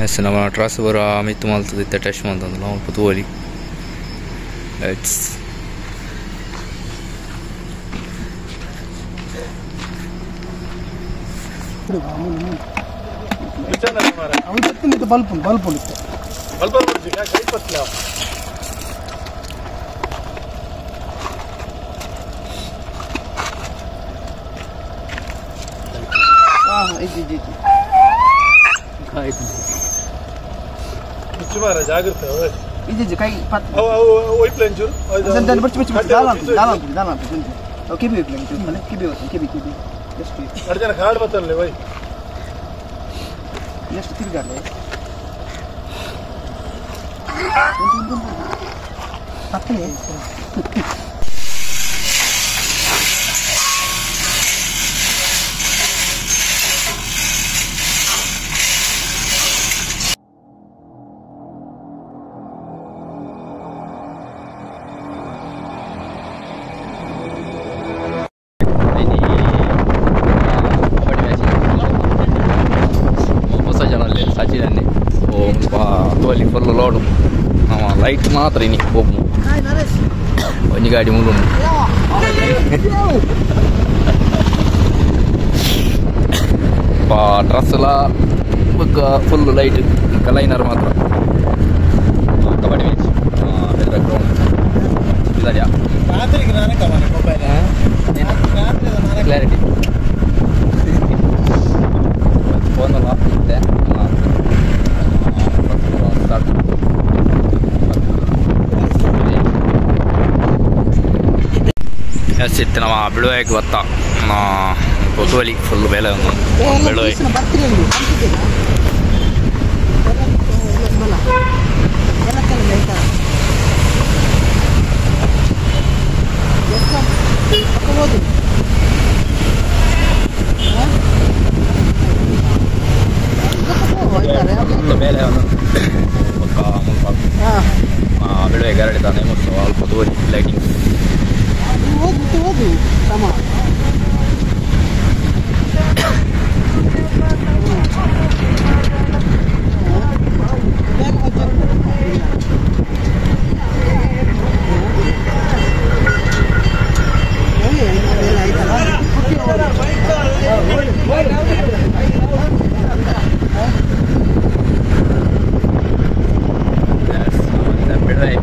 هسه لما تراس برا ميت مالت دي تتش مالت لهم بطولي اتس ಜಾಗ್ರತೆ ಇದು ಕೈ ವೈಟ್ ಲೈನ್ ಚೂರು ಅದನ್ನ ಬರ್ಚಿ ದಾಲ ಓಕೆ ಬಿ ಕಿಬಿ ಎಷ್ಟು ಅರ್ಜನ ಕಾರ್ಡ್ ಬತ್ತಲ್ಲ ವೈ ಎಷ್ಟು ತಿರ್ಗಾಲೆ ಪಕ್ಕನೆ full load light ಮಾತ್ರ ini ಹೋಗು ಒಂದು ಗಾಡಿ ಮುಂದೆ ಪಾ ಡ್ರೆಸ್ ಎಲ್ಲ ಫುಲ್ ಲೈಟ್ ಕಲೈನರ್ ಮಾತ್ರ ಕಬಡ್ಡಿ ಮ್ಯಾಚ್ ಬೇರೆ ಗ್ರೌಂಡ್ ಇದೆಯಾ ರಾತ್ರಿಗೆ ನಾನೇ ಕಬಡ್ಡಿ ಮೊಬೈಲ್ ಕ್ಲಾರಿಟಿ ಫೋನ್ ಎಲ್ಲ ಆಗ್ತಿದೆ ಸಿಟ್ಟು ನಮ್ಮ ಬಿಳುವಾಯಿಗೆ ಗೊತ್ತ ಕೊತ್ತುವಲಿ ಫುಲ್ ಬೆಲೆ ಬಿಳುವಾಯಿ ಮೇಲೆ ಬಿಳುವೆ ಗರಡಿದ್ದಾನೆ ಮತ್ತು ಸ್ವಲ್ಪ ದೂರ ಲೈಟಿಂಗ್ ಹೋಗು ತಮ್ಮ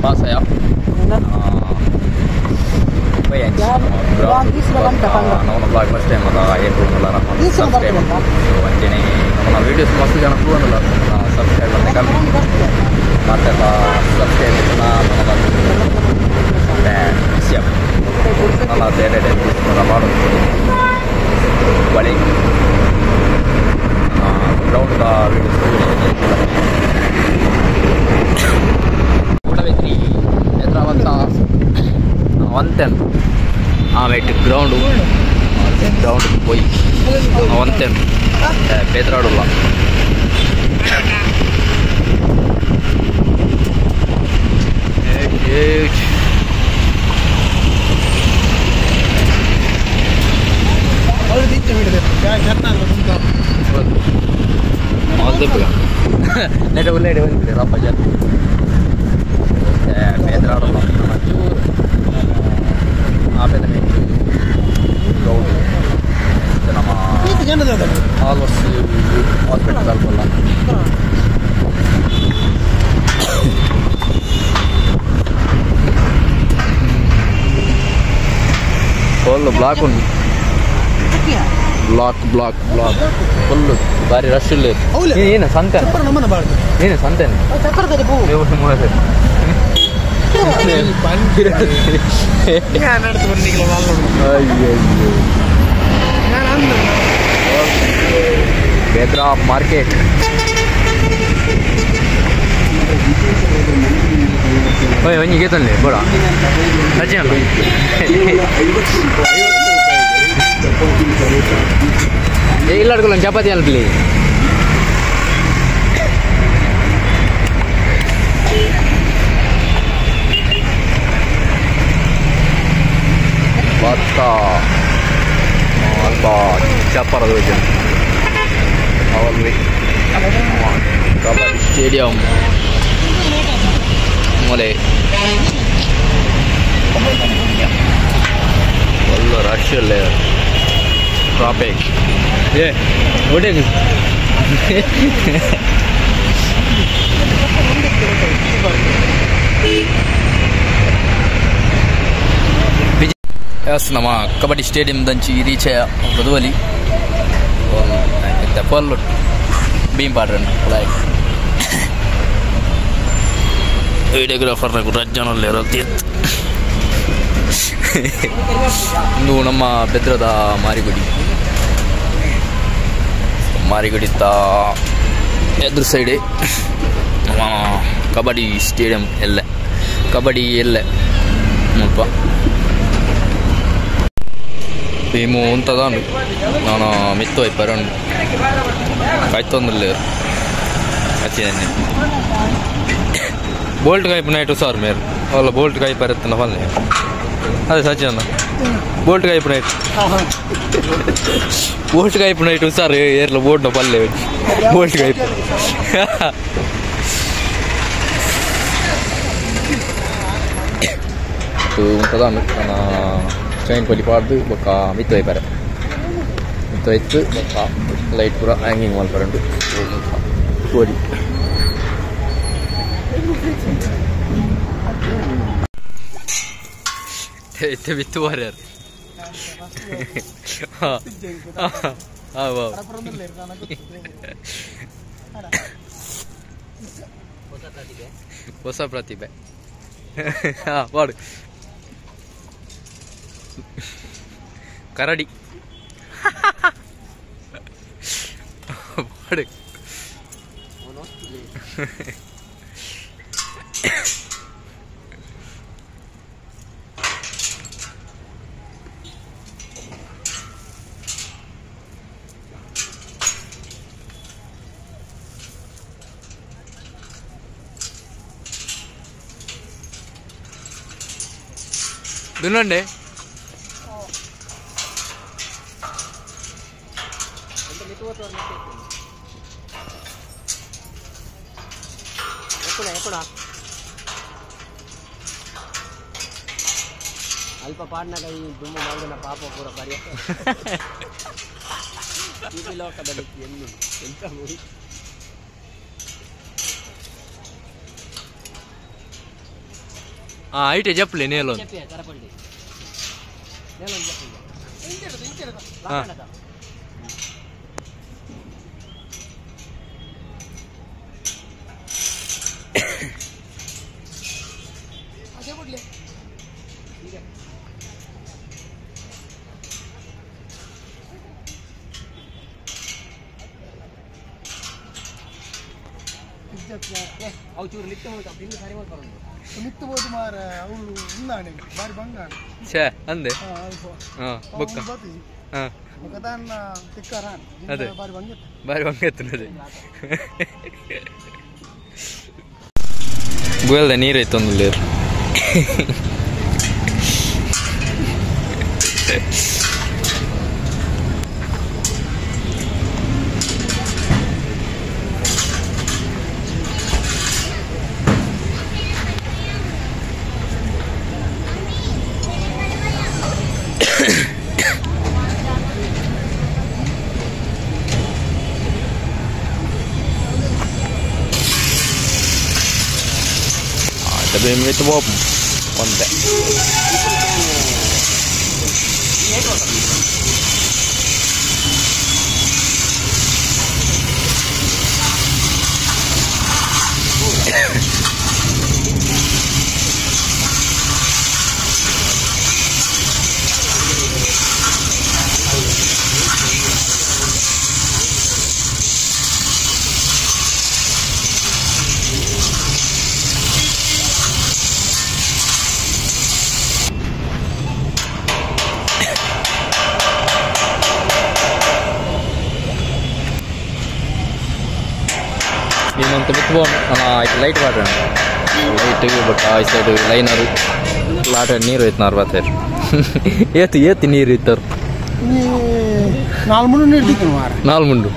pas ya ನಮ್ಮ ಬ್ಲಾಗ್ ಫಸ್ಟ್ ಟೈಮ್ ಅದ ಏರ್ಪೋರ್ಟ್ನೆಲ್ಲ ಸಬ್ಸ್ಕ್ರೈಬ್ ಅಂತೀನಿ ನಮ್ಮ ವೀಡಿಯೋಸ್ ಮಸ್ತ್ ಜನ ಕೂಡಲ್ಲ ಸಬ್ಸ್ಕ್ರೈಬ್ ಅಂತ ಕಮ್ಮಿ ಮತ್ತೆ ಸಬ್ಸ್ಕ್ರೈಬ್ ಮತ್ತೆ ವಿಷಯ ನನ್ನ ಬೇರೆ ಟೈಮ್ ಮಾಡೋದು ಬಳಿ ಗ್ರೌಂಡ್ ವೀಡಿಯೋಸ್ ಕೂಡಬೇಕ್ರಿ ಎದುರಾವಂತ 110 ಆಮೇಲೆ ಗ್ರೌಂಡು ಹೋಗಿ 110 ಬೇದ್ರಾಡಲ್ಲ ನೆಟ ಉಲ್ಲೇಡಿ ಬಂದಿದೆ ರಪ್ಪ ಜನ ಬೇದ್ರಾಡಲ್ಲ ಆಮೇಲೆ ಗ್ರೌಂಡ್ ನಮ್ಮ ಆಲ್ಮೋಸ್ಟ್ ಹಾಸ್ಪಿಟಲ್ ಅಲ್ಪಲ್ಲ ಫುಲ್ ಬ್ಲಾಕ್ ಉಂಟು ಬ್ಲಾಕ್ ಫುಲ್ ಭಾರಿ ರಶ್ ಇಲ್ಲ ಏನು ಸಂತೆ ಏನು ಸಂತೆನೆ ಬೇದ್ರಾ ಮಾರ್ಕೆಟ್ ಓಯ್ ಒಂಜಿ ಗೇತನ್ಲಿ ಬೋಡ ರಜೆ ಅಲ್ಲ ಇಲ್ಲ ಅಡ್ಕೊಳ್ಳ ಚಪಾತಿ ಅಲ್ಪಲಿ ಭತ್ತ ಅಲ್ಪ ಚಪ್ಪರದ ಅವಲ್ಲಿ ಕಬಡ್ಡಿ ಸ್ಟೇಡಿಯಂ ಮೂಲೆ ಒಳ್ಳೆ ರಶ್ ಅಲ್ಲೇ ಟ್ರಾಫಿಕ್ ಓಡೇ ಎಸ್ ನಮ್ಮ ಕಬಡ್ಡಿ ಸ್ಟೇಡಿಯಂ ದಂಚಿ ರೀಚ್ ಬದುವಲಿ ಫುಲ್ ಬೀಮ್ ಪಾಡ್ರನ್ ಲೈಕ್ ವಿಡಿಯೋಗ್ರಾಫರ್ ರಜ್ಜನಲ್ಲಿ ಇರೋದಿತ್ತು ಇಂದು ನಮ್ಮ ಬೆದ್ರದ ಮಾರಿಗುಡಿ ಎದುರು ಸೈಡೆ ನಮ್ಮ ಕಬಡ್ಡಿ ಸ್ಟೇಡಿಯಂ ಕಬಡ್ಡಿ ಸ್ವಲ್ಪ భీము ఉంటుందా ನಾನು ಮಿತ್ತು అయిపోయాను కాಯ್తొందరలేరు వచ్చిందండి బోల్ట్గా అయిపోయినట్టు సార్ మీరు వాళ్ళ బోల్ట్గా అయిపోతున్న వాళ్ళని అదే సత్యన్న బోల్ట్గా అయిపోయినట్టు సార్ ఏర్లో బోల్ట్న పల్లె బోల్ట్గా అయిపోయి ఉంటుందా మన ಚೈನ್ ಪಲ್ಲಿ ಪಾಡ್ದು ಬೊಕ್ಕ ಮಿತ್ತು ಐಪಾರೆ ಮಿತ್ತು ಐತು ಬೊಕ್ಕ ಲೈಟ್ ಪೂರ ಹ್ಯಾಂಗಿಂಗ್ ಮಲ್ಪರಂಡು ಕೋಡಿ ಐತೆ ಮಿತ್ತು ಬಾರ್ಯಾರು ಹೊಸ ಪ್ರತಿಭೆ ಪಾಡು ಕರಡಿ దున్నండి ಅಲ್ಪ ಪಾಡ್ನಾಗ ಈ ದುಮ್ಮು ಮಾಡಿದ ಪಾಪ ಪೂರ ಬರೆಯ ಈ ಲೋಕದಲ್ಲಿ ಎನ್ನು ಎಂತ ಮೂವಿ అయితే చెప్పలే నేను కరపండి ಅವು ಚೂರು ಲಿಟ್ಟು ಹೋಯ್ತು ತಿಂದು ಸರಿ ಮಾಡ್ಕೊಂಡು ಮಿತ್ತು ಹೋದು ಮಾರ ಅವಳು ಉಂದಾಣೆ ಬಾರಿ ಬಂಗಾಣ ಛೇ ಅಂದೆ ಬುಕ್ಕ ಮುಖದಾನ್ನ ತಿಕ್ಕಾರ ಅದೇ ಬಾರಿ ಬಂಗೆತ್ತನದೆ ಗೋಲ್ದ ನೀರೈತೆ ಒಂದು ಲೇರು Sabihin mo ito mo konti. Ini untuk itu itu light water, light itu betul, itu liner, water niru itu narwater, itu niru itu. Nalmundu niru itu mar. Nalmundu.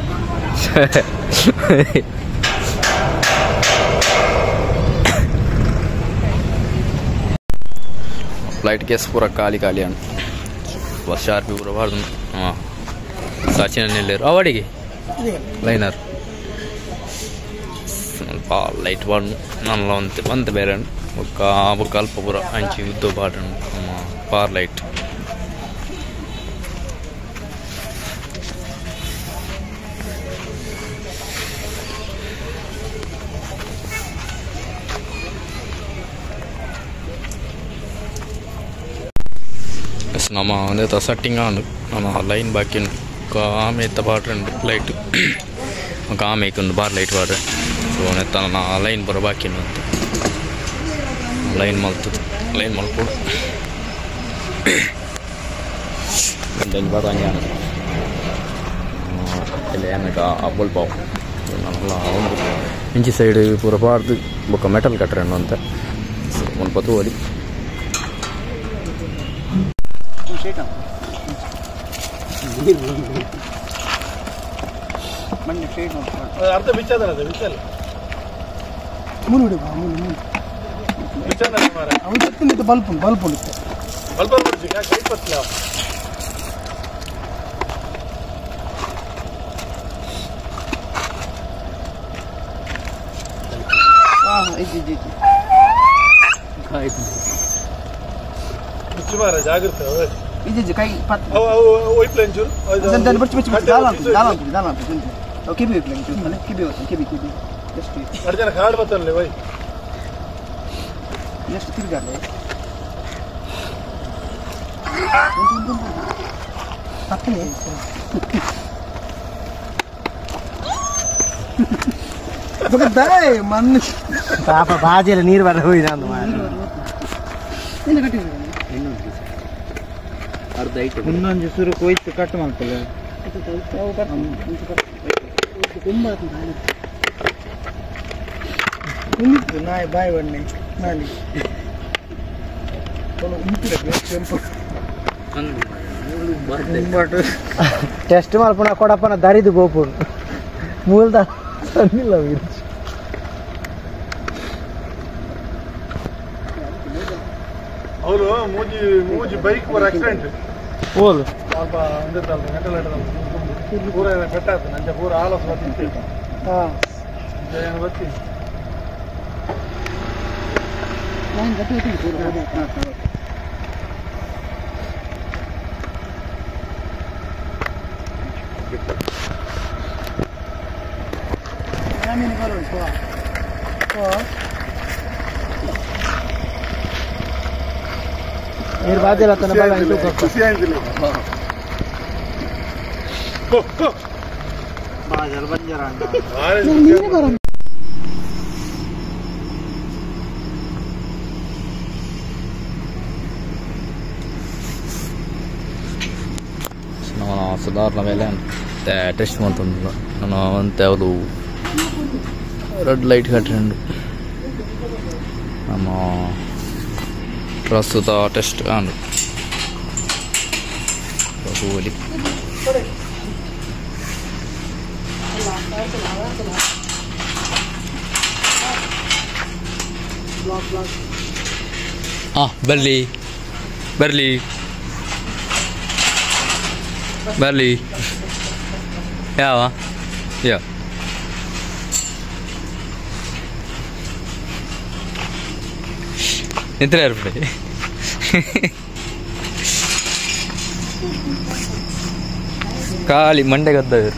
Flight case पूरा खाली खाली ആണ് बस शार्पी पूरा बार्दन Sachin नेल्लेर अवाडिगे liner ಸ್ವಲ್ಪ light border ನಲ್ಲ ಒಂತೆ ಬೇರೆ ఒక ಅಲ್ಪ ಪೂರ ಅಂಚಿ ಉದ್ದ ಬಾರ್ಡ್ ಪಾರ್ ಲೈಟ್ ನಮ್ಮ ಒಂದು ಸೆಟ್ಟಿಂಗ್ ಆಂಡು ನಮ್ಮ ಲೈನ್ ಬಾಕಿ ಉಂಟು ಆಮೆ ಎತ್ತ ಬಾರ್ಡ್ರ್ ಉಂಟು ಲೈಟ್ ఒక ఆమెకు ఉంది బార్ లైట్ వాడు సో నేను నా లైన్ బుర్ర బాకీ ఉంది లైన్ మలుతుంది లైన్ మలుపుడు దాని బాగా అంజాను ಇಲ್ಲಿ ಆಮೇಲೆ ಅಬ್ಬಲ್ ಪಾವು நல்லா ಇಂಚಿ ಸೈಡ್ ಪೂರ ಬಾರ್ದು ಬೊಕ್ಕ ಮೆಟಲ್ ಕಟ್ರೆ ಅಂತ ಒಂದು ಪತ್ತು ಓದಿ ಅರ್ಧ ಬಿಚ್ಚದ ಬಿಚ್ಚಲ್ಲ ಮುರುಡು ಬಿಚ್ಚದ ಮಾರ ಅವನು ಸತ್ತಿನ ಬಲ್ಪ್ ಉಂಟು ಬಲ್ಪ್ ಬಿಡ್ಸಿ ಕೈ ಪತ್ಲ ಬಿಚ್ಚು ಮಾರ ಜಾಗ್ರತೆ ಇದು ಕೈ ಪತ್ ಒಯ್ಪ್ಲ ಒಂಚೂರು ಅದನ್ನ ಬಿಚ್ಚಿ ದಾಲ ಕಿಬಿ ಹೋಗ್ಲಿ ಕಿಬಿ ಎಷ್ಟು ಎರಡು ಜನ ಕಾರ್ಡ್ ಬರ್ತಲ್ಲ ವೈ ಎಷ್ಟು ತಿರ್ಗಾಡ್ಲೆ ಪಕ್ಕನೆ ಮಣ್ಣು ಪಾಪ ಬಾಜಿಯಲ್ಲಿ ನೀರು ಬರ ಹೋಯ್ತು ಅಂತ ಇಲ್ಲ ಕಟ್ಟಿದ್ರು ಅರ್ಧ ಐಟು ಇನ್ನೊಂದು ಸುರು ಕೊಯ್ತು ಕಟ್ ಮಾಡ್ತಲ್ಲ ಉಂಟು ನಾಯಿ ಬಾಯಿ ಬಣ್ಣೆ ನಾಲಿ ಟೆಸ್ಟ್ ಮಾಡ್ಪುಣ ಕೊಡಪ್ಪನ ದಾರಿದು ಗೋಪುರ್ ಮೂಲದ ಸಣ್ಣಿಲ್ಲ ಅವನು ಮೂಜಿ ಬೈಕ್ ಪೂರ ಆಕ್ಸಿಡೆಂಟ್ ಹೋಲು ಸ್ವಲ್ಪ ಒಂದಿತ್ತಲ್ಲ ಗಂಟೆ ಪೂರ ಬೆಟ್ಟ ಆಯ್ತು ನಂಗೆ ಪೂರ ಆಲಸ್ ಬರ್ತಿತ್ತು ಏನು ಬರ್ತೀನಿ ನೀರು ಬಾಜಿಲ್ಲ ಖುಷಿ ಆಯ್ತಿಲ್ಲ ನಾನು ಸುಧಾರಣೆ ಮೇಲೆ ಟೆಸ್ಟ್ ಮಾಡ್ತಂದು ನಾನು ಅಂತೆ ಅವರು ರೆಡ್ ಲೈಟ್ ಕಟ್ಟಿಂಡು ನಮ್ಮ ಪ್ರಸ್ತುತ ಟೆಸ್ಟ್ ಆಂಡು ಕೂಲಿ ಬರ್ಲಿ ಬರ್ಲಿ ಬರ್ಲಿ ಯಾವ ಯಾ ಎಂತ ರೂಪಾಯಿ ಖಾಲಿ ಮಂಡೆ ಗದ್ದವರು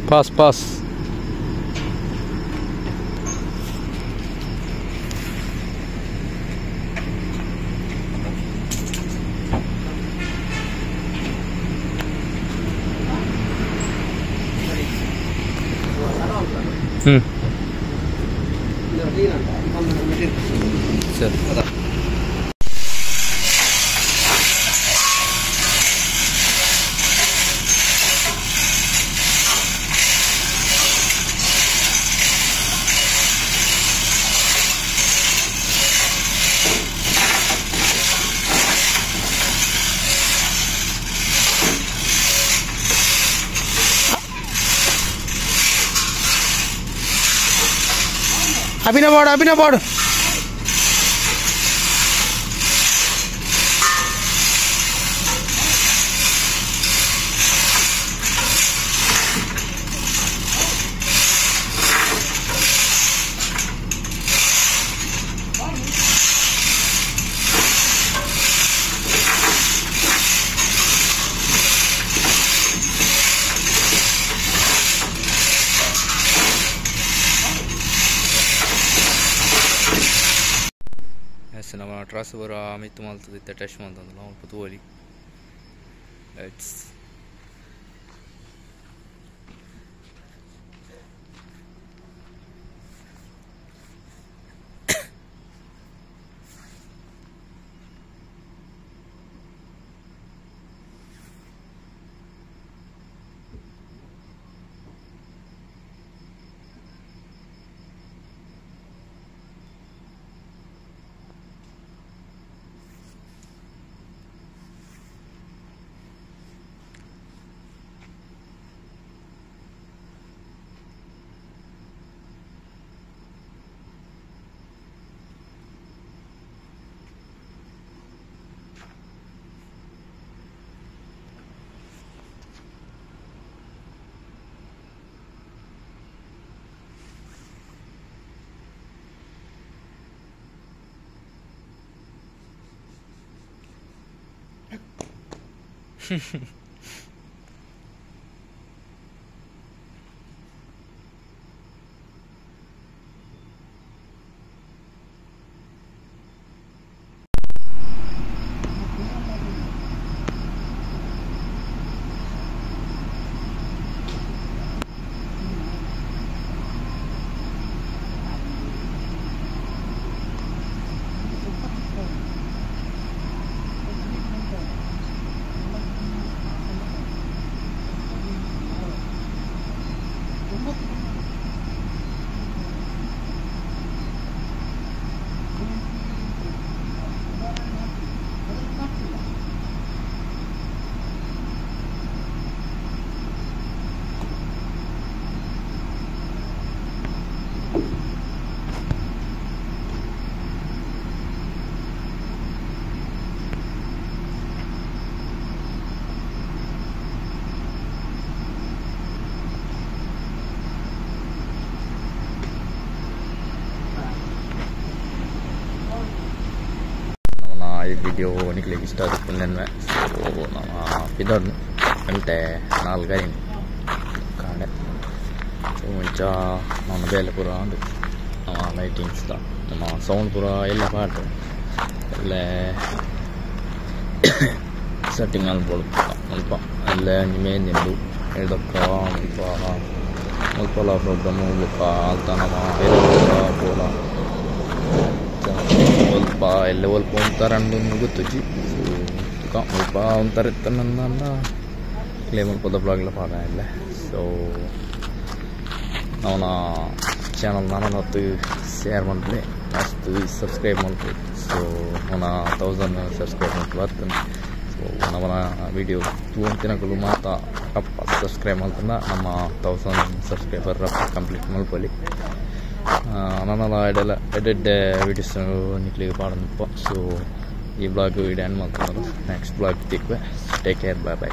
ಪಾಸ್ ಪಾಸ್ ಸರಿ ಅಭಿನವ್ ಪಾಡು ನಮ್ಮ ಟ್ರಾನ್ಸ್ಫರ್ ಮಿತ್ತು ಮಾಡ್ತದಿತ್ತೆ ಟೆಸ್ಟ್ ಮಾಡ್ತಂದ್ರೆ ನಾವು ಪುತುವಲಿ ಇಟ್ಸ್ ಈ ವಿಡಿಯೋ ನಿಕ್ಲಿಗೆ ಇಷ್ಟ ಆಗುತ್ತೆ ನೆನ್ನೆ ಸೊ ನಮ್ಮ ಇದನ್ನು ಗಂಟೆ 4 ಕಾಣೆ ಸೊ ಮುಂಚ ನಮ್ಮ ಬೇಲೆ ಪೂರ ಉಂಟು ನಮ್ಮ ಲೈಟಿಂಗ್ಸ್ ನಮ್ಮ ಸೌಂಡ್ ಪೂರ ಎಲ್ಲ ಪಾಡ್ರೆ ಎಲ್ಲ ಸೆಟ್ಟಿಂಗ್ ಅನ್ಬೋದು ಸ್ವಲ್ಪ ಅಲ್ಲೇ ನಿಮೇನಿಂದು ಇದಕ್ಕ ಸ್ವಲ್ಪ ಪ್ರೋಗ್ರಾಮು ಬುಕ್ಕ ಅಂತ ನಮ್ಮ ಬೇರೆ ಪೂರ ಸ್ವಲ್ಪ ಎಲ್ಲ ಸ್ವಲ್ಪ ಒಂಥರ ಗೊತ್ತುಜಿ ಸೊ ಸ್ವಲ್ಪ ಒಂಥರ ಇತ್ತನ್ನ ಇಲ್ಲೇ ಮಲ್ಪದ ಬ್ಲಾಗ್ಲ ಪಾಡ ಇಲ್ಲ ಸೊ ಅವನ ಚಾನಲ್ ನಾನು ಮತ್ತು ಶೇರ್ ಮಾಡ್ಲಿ ಮಸ್ತ್ ಸಬ್ಸ್ಕ್ರೈಬ್ ಮಾಡ್ಲಿ ಸೊ ಅವನ 1000 ಸಬ್ಸ್ಕ್ರೈಬ್ ಮಾಡ್ಲಿ ಬರ್ತಾನೆ ಸೊ ನಮ್ಮನ ವಿಡಿಯೋ ತೂಂತಿನಗಳು ಮಾತಾ ರಪ್ಪ ಸಬ್ಸ್ಕ್ರೈಬ್ ಮಾಡ್ತಾನೆ ನಮ್ಮ 1000 ಸಬ್ಸ್ಕ್ರೈಬರ್ ರಪ್ಪ ಕಂಪ್ಲೀಟ್ ಮಾಡ್ಕೊಳ್ಳಿ ನನ್ನೆಲ್ಲ ಎಡೆಡ್ ವೀಡಿಯೋಸ್ ನಿಕ್ಲಿಗೆ ಪಾಡನಪ್ಪ ಸೊ ಈ ಬ್ಲಾಗ್ ವಿಡಿಯೋ ಎಂಡ್ ಮಾಡ್ತಾರೆ ನೆಕ್ಸ್ಟ್ ಬ್ಲಾಗ್ ತಿಕ್ವೆ ಟೇಕ್ ಕೇರ್ ಬೈ ಬೈ